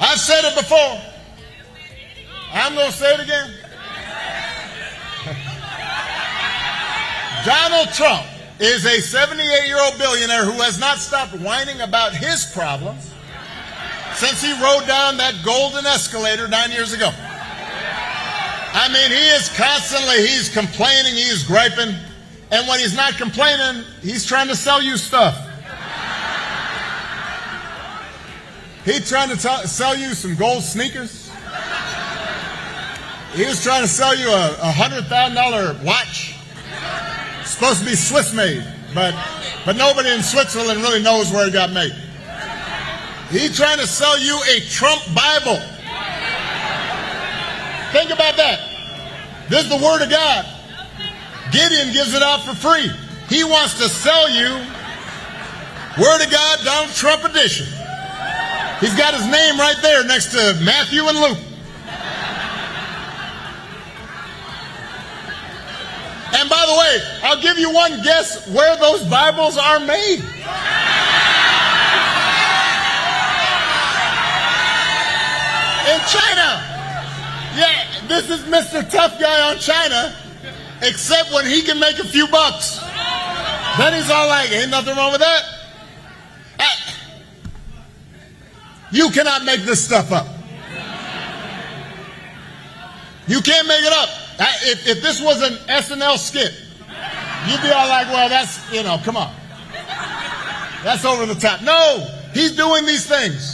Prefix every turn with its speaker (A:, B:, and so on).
A: I've said it before. I'm going to say it again. Donald Trump is a 78-year-old billionaire who has not stopped whining about his problems since he rode down that golden escalator 9 years ago. I mean, he is constantly, he's complaining, he's griping, and when he's not complaining, he's trying to sell you stuff. He's trying to sell you some gold sneakers. He was trying to sell you a $100,000 watch. It's supposed to be Swiss made, but nobody in Switzerland really knows where it got made. He's trying to sell you a Trump Bible. Think about that. This is the Word of God. Gideon gives it out for free. He wants to sell you Word of God Donald Trump edition. He's got his name right there next to Matthew and Luke. And by the way, I'll give you one guess where those Bibles are made. In China. Yeah, this is Mr. Tough Guy on China, except when he can make a few bucks. Then he's all like, ain't nothing wrong with that. You cannot make this stuff up. You can't make it up. If this was an SNL skit, you'd be all like, well, that's, come on. That's over the top. No, he's doing these things.